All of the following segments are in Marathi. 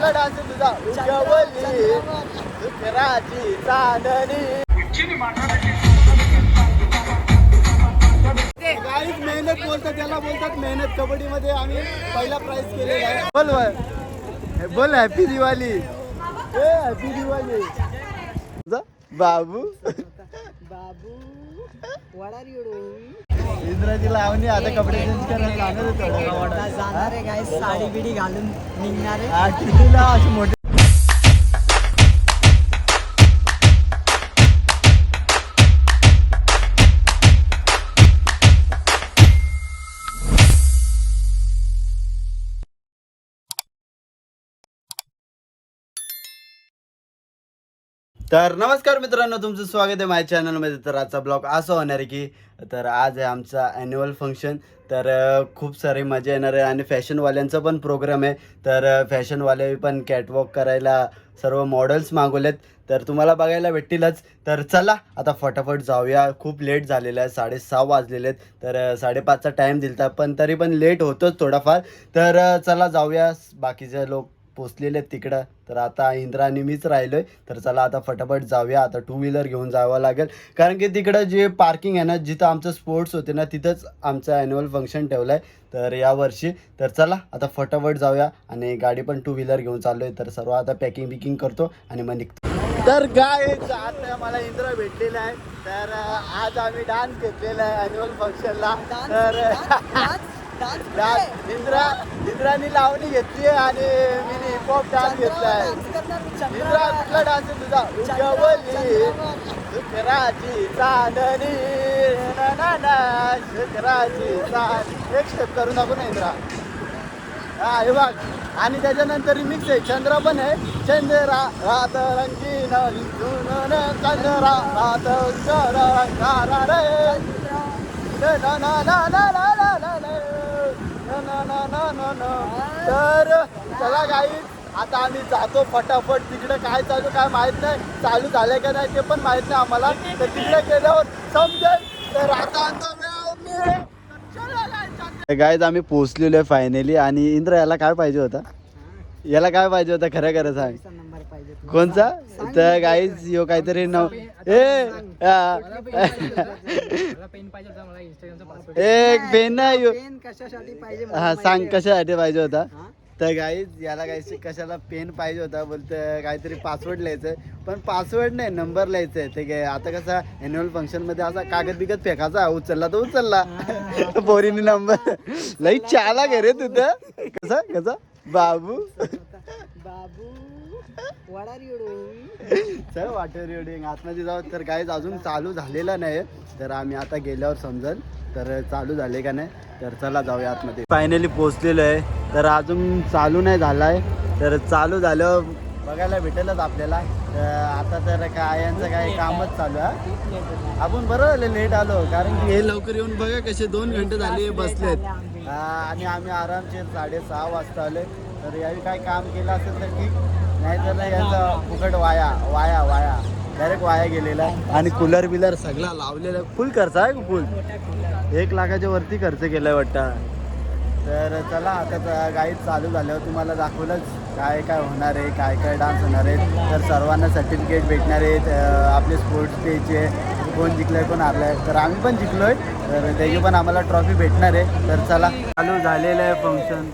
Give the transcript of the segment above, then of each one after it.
कुठला डान्स आहे तुझा उगवली शुक्राची चांदणी काहीच मेहनत बोलतात त्याला बोलतात मेहनत कबड्डीमध्ये आम्ही पहिला प्राइज केलेला आहे बोल बोल happy Diwali happy Diwali Babu Babu what are you doing? इंद्राजी लावणी आता कपडे चेंज करायला जाणार आहे थोडं जाणार आहे गाइस साडी बिडी घालून निघणार आहे हा कितीला अशी मोठी तर नमस्कार मित्रांनो तुमचं स्वागत आहे माझ्या चॅनलमध्ये. तर आजचा ब्लॉग असं होणार आहे की तर आज आहे आमचा ॲन्युअल फंक्शन. तर खूप सारी मजा येणार आहे आणि फॅशनवाल्यांचा पण प्रोग्राम आहे. तर फॅशनवाले पण कॅटवॉक करायला सर्व मॉडेल्स मागवलेत तर तुम्हाला बघायला भेटतीलच. तर चला आता फटाफट जाऊया. खूप लेट झालेला आहे 6:30 वाजलेले आहेत. तर 5:30चा टाईम दिलता पण तरी पण लेट होतोच थोडाफार. तर चला जाऊया. बाकीचे लोक पोचलेले आहेत तिकडं. तर आता इंद्रा आणि मीच राहिलो आहे. तर चला आता फटाफट जाऊया. आता 2 व्हीलर घेऊन जावं लागेल कारण की तिकडं जे पार्किंग आहे ना जिथं आमचं स्पोर्ट्स होते ना तिथंच आमचं ॲन्युअल फंक्शन ठेवलं आहे तर यावर्षी. तर चला आता फटाफट जाऊया आणि गाडी पण 2 व्हीलर घेऊन चाललो आहे. तर सर्व आता पॅकिंग बिकिंग करतो आणि मग निघतो. तर काय आता मला इंद्रा भेटलेला आहे. तर आज आम्ही डान्स घेतलेला आहे ॲन्युअल फंक्शनला. तर इंद्रानी लावणी घेतली आणि मी हिपहॉप डान्स घेतला आहे. इंद्रा कुठला डान्स आहे तुझा उगवली शुक्राची चांदणी शुक्राची चांदणी. एक स्टेप करू नको ना इंद्रा. हा हे बघ. आणि त्याच्यानंतर रिमिक्स आहे चंद्र पण आहे. चंद्रा रात रंगीन चंद्रा रात तर चला गाईज आता आम्ही जातो फटाफट. तिकडे काय चालू काय माहित नाही. चालू झालंय का नाही ते पण माहित नाही आम्हाला. तर तिकडे गेल्यावर समजेल. तर आता गाईज आम्ही पोहोचलेलो आहे फायनली. आणि इंद्र याला काय पाहिजे होता याला काय पाहिजे होता खरं खरं सांग कोणचा. तर गाईज यो काहीतरी एक पेन नाही हा सांग कशासाठी पाहिजे होता. तर गाईज याला काही कशाला पेन पाहिजे होता बोलतं काहीतरी पासवर्ड लिहायचं आहे. पण पासवर्ड नाही नंबर लिहायचं आहे. ते काय आता कसं ॲन्युअल फंक्शनमध्ये असा कागद बिगत फेकायचा उचलला तर उचलला पोरीने नंबर लई चाला घे तुझं कसं बाबू what are you doing? चल वॉटर रिडिंग आतमध्ये जाऊ. तर गाईज अजून चालू झालेला नाही. तर आम्ही आता गेल्यावर समजेल तर चालू झाले का नाही. तर चला जाऊया आतमध्ये. फायनली पोचलेलो आहे. तर अजून चालू नाही झाला आहे. तर चालू झालं बघायला भेटेलच आपल्याला. आता तर काय यांचं काय कामच चालू आहे. आपण बरं झालं लेट आलो कारण की हे लवकर येऊन बघा कसे 2 घंटे झाले बसलेत. आणि आम्ही आरामशीर 6:30 वाजता आले. तर यावेळी काय काम केलं असेल तर ठीक नाही तर याचं फुकट वाया डायरेक्ट वाया गेलेला. आणि कूलर बिलर सगळा लावलेला फुल खर्च आहे. फुल 1 लाखाच्या वरती खर्च केलाय वाटतं. तर चला आता गाईड चालू झाल्यावर तुम्हाला दाखवलंच काय काय होणार आहे काय काय डान्स होणार आहेत. तर सर्वांना सर्टिफिकेट भेटणार आहेत. आपले स्पोर्ट्स डेचे कोण जिंकलं कोण हारलं आहे. तर आम्ही पण जिंकलो आहे. तर त्याची पण आम्हाला ट्रॉफी भेटणार आहे. तर चला चालू झालेलं आहे फंक्शन.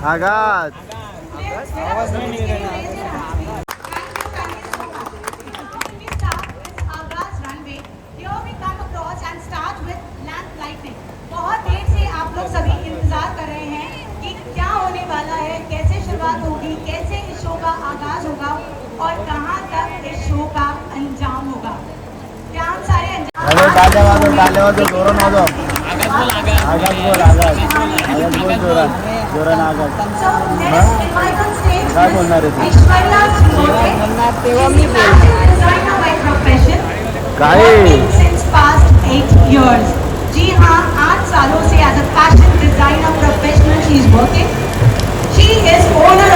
आगाज बहुत देर से आप लोग सभी इंतजार कर रहे हैं कि क्या होने वाला है, कैसे शुरुआत होगी, कैसे इस शो का आगाज होगा और कहां तक इस शो का अंजाम होगा. क्या हम सारे काय बोलणार आहे काय. जी हाँ 8 सालों से as a fashion designer professional she is working. She is honour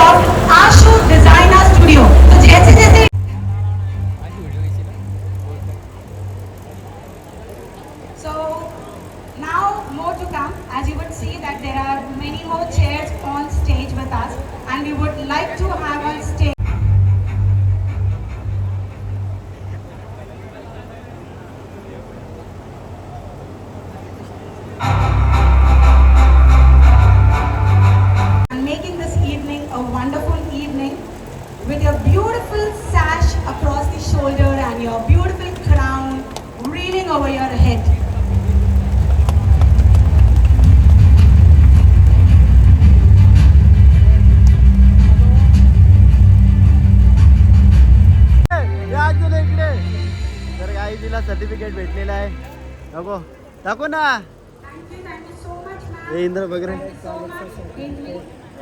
certificate भेटलेलं आहे. नको दाखव ना. हे इंद्र वगैरे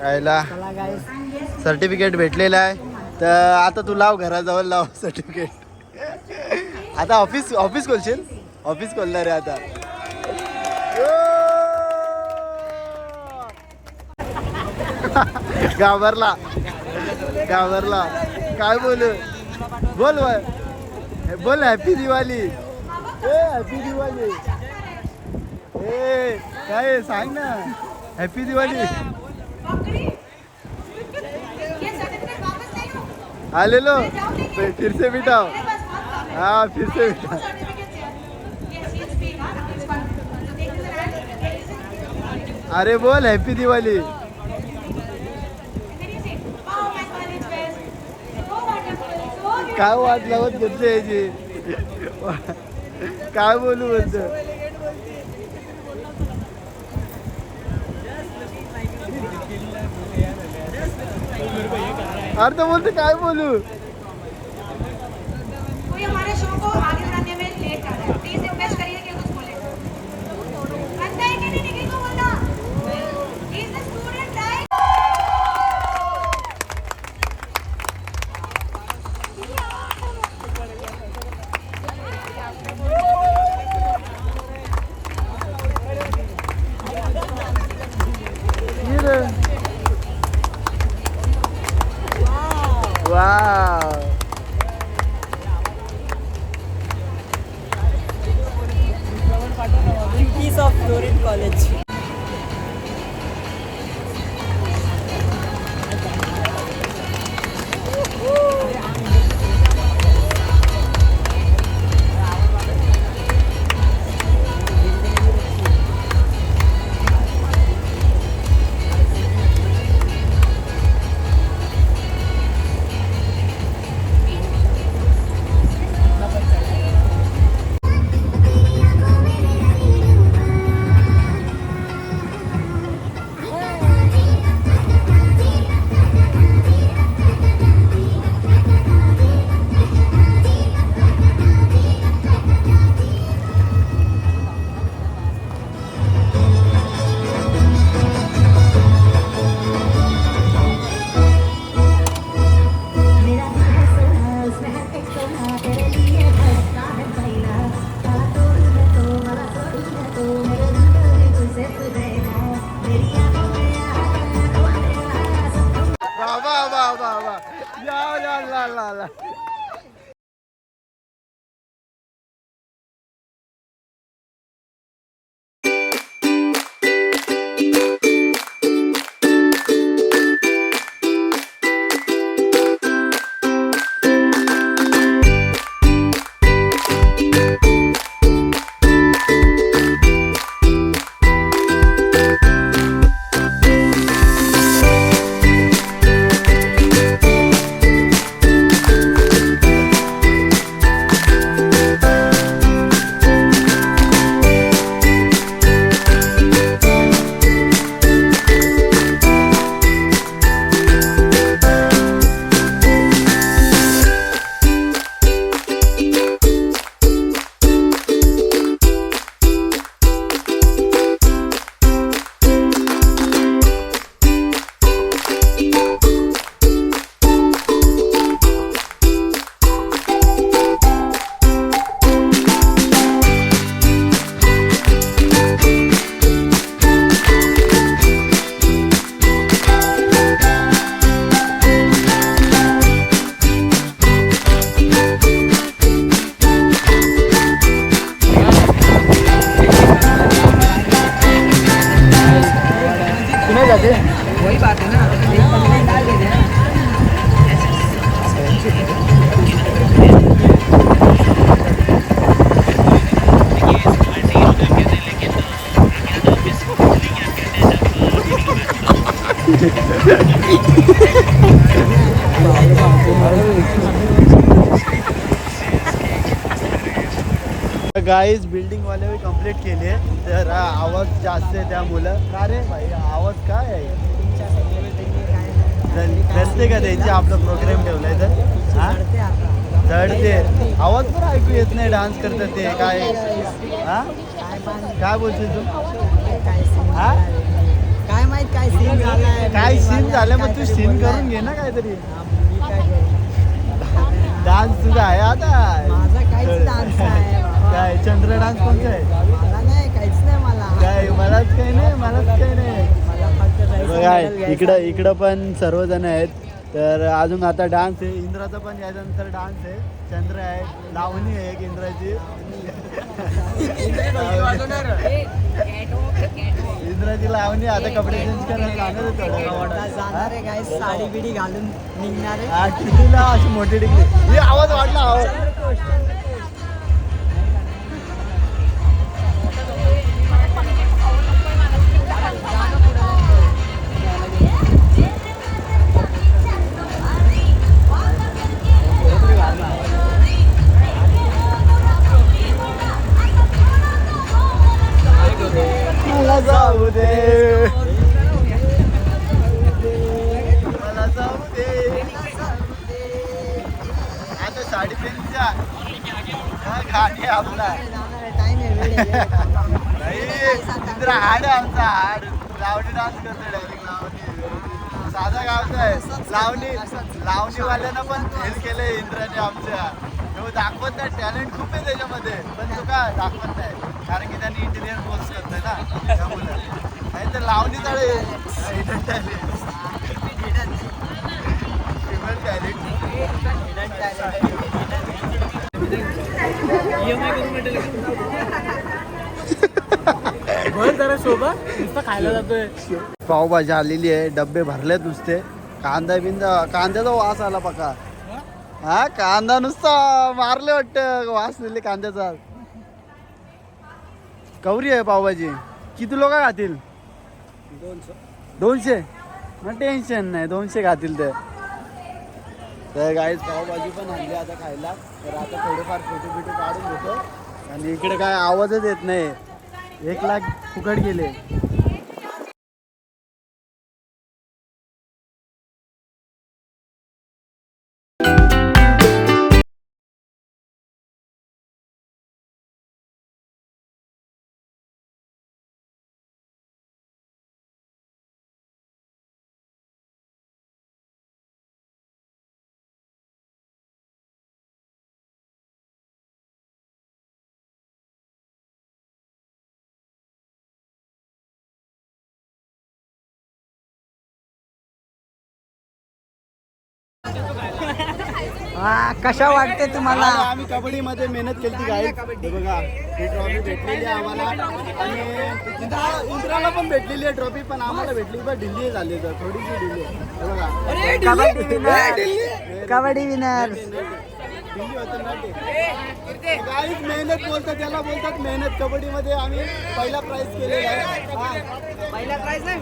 यायला चला गाईस सर्टिफिकेट भेटलेलं आहे. तर आता तू लाव घराजवळ लाव सर्टिफिकेट. आता ऑफिस खोलशील. ऑफिस खोलणार आहे आता. घाबरला काय बोलू. बोल हॅपी दिवाळी. हॅपी दिवाळी. काय सांग ना. हॅपी दिवाळी. आलेलो फिर से बिठाओ. हाँ फिर से बिठाओ. अरे बोल हॅपी दिवाळी. काय वाट लावत घेतली याची. काय बोलू म्हणतो. अरे तो बोलते काय बोलू. कोई हमारे शो को आगे बढ़ाने में लेट कर रहा है, प्लीज रिक्वेस्ट करिए कि कुछ बोले. बनता है कि नहीं निखिल को बोलना. He is the student, right? Wow. Beauties of Florent college. वा. या ला. वही बात है ना, एक पन्ने डाल देते हैं ना। गाईज बिल्डिंग वाले कंप्लीट केले तर आवाज जास्त आहे त्यामुळं. का रे भाई आवाज काय आहे? नसते का त्यांचे आपलं प्रोग्राम ठेवलाय तर जडते आवाज पण ऐकू येत नाही डान्स करतात ते काय हा काय बोलशील तू हा काय माहित काय सीन झालाय काय सीन झालं मग तू सीन करून घे ना काहीतरी डान्स तुझा आहे आता माझा काहीच डान्स आहे काय चंद्र डान्स कोणता आहे मला नाही काहीच नाही मला काय मलाच काही नाही मला फक्त बघा इकडं पण सर्वजण आहेत तर अजून आता डान्स आहे इंद्राचा पण याच्यानंतर डान्स आहे चंद्र आहे लावणी आहे एक इंद्राची इंद्राची लावणी आता कपडे चेंज करायला लागणार आहे थोडं जाणार आहे काय साडी बिडी घालून निघणार आहे हा टिकलीला अशी मोठी टिकली आवाज वाढला आवाज मला जाऊ दे मला जाऊ दे आता साडेतीनच्या गाडी आपला टाइम आहे नाही इंद्रा हाड आहे आमचा हाड लावणी डान्स करतो डायरेक्ट लावणी साधा गावचा आहे लावणीवाल्यांना पण फेल केलंय इंद्राने आमच्या तो दाखवत नाही टॅलेंट खूप आहे त्याच्यामध्ये पण तो का दाखवत नाही कारण की त्यांनी इंजिनियर कोर्स करतोय ना त्यामुळे नाही तर लावणी तळे खायला जातोय पावभाजी आलेली आहे डब्बे भरलेत नुसते कांद्याचा वास आला पका हा कांदा नुसता मारले वाटतं वास दिले कांद्याचा कवरी आहे पावभाजी किती लोक खातील 200 मग टेन्शन नाही 200 खातील तर गाईज पावभाजी पण आणली आता खायला तर आता थोडेफार फोटो बिटो काढून घेतो आणि इकडे काय आवाजच येत नाही 1 लाख फुकट गेले कशा वाटते तुम्हाला आम्ही कबड्डी मध्ये मेहनत केली गाईड बघा ही ट्रॉफी भेटलेली आहे आम्हाला आणि इंद्राला पण भेटलेली आहे ट्रॉफी पण आम्हाला भेटली पण ढिल्ली झाली तर थोडीशी ढिल्ली आहे बघा कबड्डी विनर ढिल्ली होतं ना ते गाईड मेहनत बोलतात त्याला बोलतात मेहनत कबड्डी मध्ये आम्ही पहिला प्राइज केलेला आहे पहिला प्राइज नाही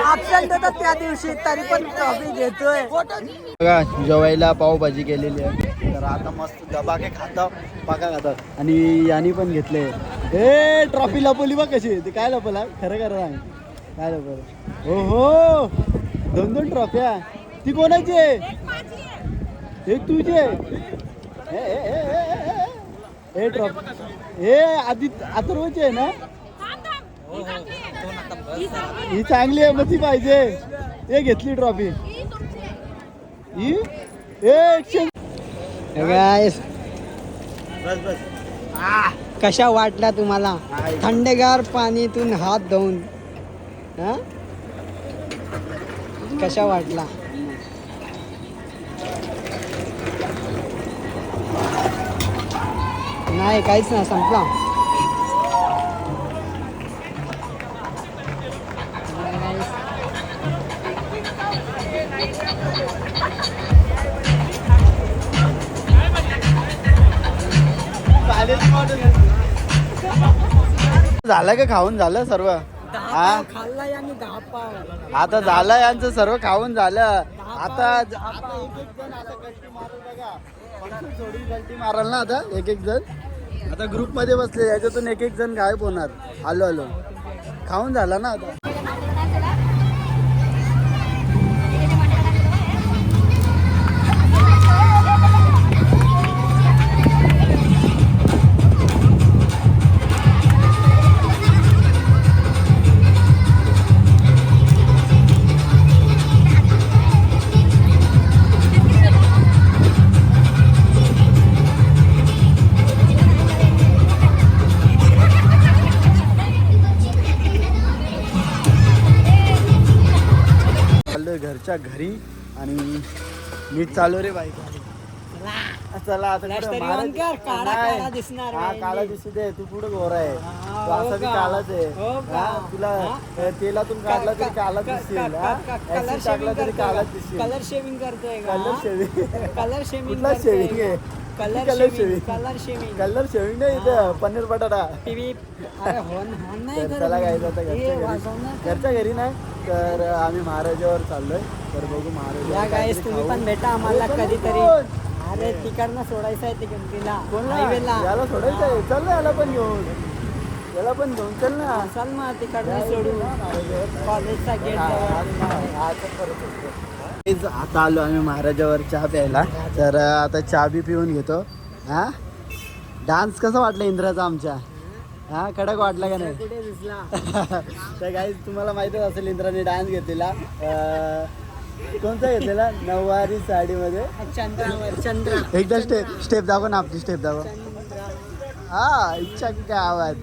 ऑप्शन देतात त्या दिवशी तरी पण ट्रॉफी घेतोय बघा जेवायला पावभाजी केलेली आहे तर आता मस्त दबाके खाता पाका खातात आणि यांनी पण घेतले हे ट्रॉफी लपवली बघ कशी ते काय लपवला खरं सांग काय लपवलं हो हो 2 ट्रॉफ्या ती कोणाची एक तुझे हे ट्रॉफी हे अथर्वची आहे ना ही चांगली आहे मग ती पाहिजे हे घेतली ट्रॉफी ही बस कशा वाटला तुम्हाला थंडगार पाणीतून हात धुवून कशा वाटला नाही काहीच नाही संपला झालं का खाऊन झालं सर्व हा खाल्ला यांनी 10 पाव आता झालं यांचं सर्व खाऊन झालं आता एक जण आता गल्टी मारल बघा फक्त सोडून गल्टी माराल ना आता एक जण आता ग्रुप मध्ये बसले याच्यातून एक जण गायब होणार आलो खाऊन झाला ना आता घरच्या घरी आणि नीट चालू रे बाईक. चला आता Flash कुठं तरी महाराज- on कर, काळा नाही. काळा दिसणार हा आहे. काळा दिसू दे, तू पुढे गोरा आहे. हा, तू असा हो बी का? काळाच आहे. हो का? हा, तुला हा? तेलातून काढला तरी काळा दिसशील. हा? कलर Acid टाकला शेविंग तरी काळा दिसशील. कलर शेविंग करतोय का कलर शेविंग. कलर शेविंग कुठला शेविंग आहे? Colour colour shaving shaving. Colour shaving colour shaving नाही इथं पनीर बटाटा. टीव्ही अरे हॉर्न नाही तर करत. चला काय आता हे घरच्या वाजवणार घरी घरच्या घरी नाही तर आम्ही महाराजावर चाललोय. तर बघू महाराज या गाईस तुम्ही पण भेटा आम्हाला कधीतरी. अरे तिकडनं सोडायचं आहे तिकडला हायवेला. याला सोडायचं आहे. चल ना याला पण घेऊन. याला पण घेऊन चल ना. चल मग तिकडनं सोडू कॉलेजचा गेट आता आलो आम्ही महाराजावर चहा प्यायला. तर आता चहा बी पिऊन घेतो. हा डान्स कसा वाटला इंद्राचा आमच्या? हा कडक वाटला का नाही? कुठे दिसला तर काही तुम्हाला माहितच असेल इंद्राने डान्स घेतलेला. कोणता घेतलेला? नऊवारी साडीमध्ये. चंद्रावर चंद्र एकदा स्टेप दाखव ना, आपली स्टेप दाखव. हा इच्छा की काय आवाज.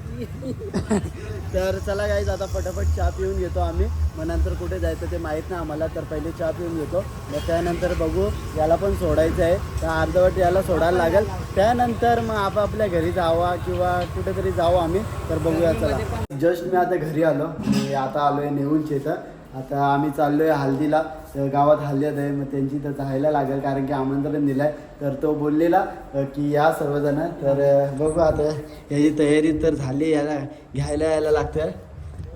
तर चला गाईज आता फटाफट चहा पिऊन घेतो आम्ही. मग नंतर कुठे जायचं ते माहीत नाही आम्हाला. तर पहिले चहा पिऊन घेतो. मग त्यानंतर बघू याला पण सोडायचं आहे. तर अर्धवट याला सोडायला लागेल. त्यानंतर मग आपापल्या घरी जावा किंवा कुठेतरी जाऊ आम्ही. तर बघूया चला. जस्ट मी आता घरी आलो. मी आता आलो आहे नेऊनचे इथं. आता आम्ही चाललो आहे हल्दीला. गावात हल्दीत आहे. मग त्यांची तर जायला लागेल कारण की आमंत्रण दिलं आहे. तर तो बोललेला की या सर्वजण. तर बघू आता याची तयारी तर झाली. याला घ्यायला यायला लागतं.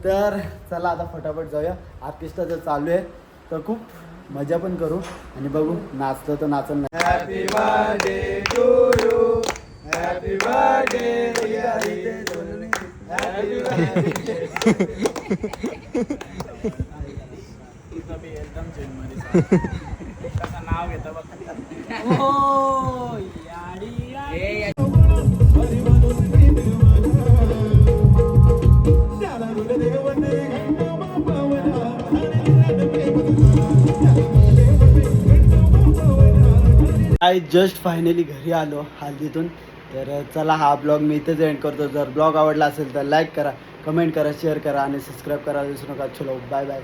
तर चला आता फटाफट जाऊया. आर्टिस्ट तर चालू आहे. तर खूप मजा पण करू आणि बघू नाचतो तर नाचन नाही. Happy birthday to you. Happy birthday. Happy नाव घेतो हो याडी आय जस्ट फायनली घरी आलो हल्दीतून. तर चला हा ब्लॉग मी इथेच एंड करतो. जर ब्लॉग आवडला असेल तर लाईक करा, कमेंट करा, शेअर करा आणि सबस्क्राईब करा विसरू नका. चलो बाय बाय.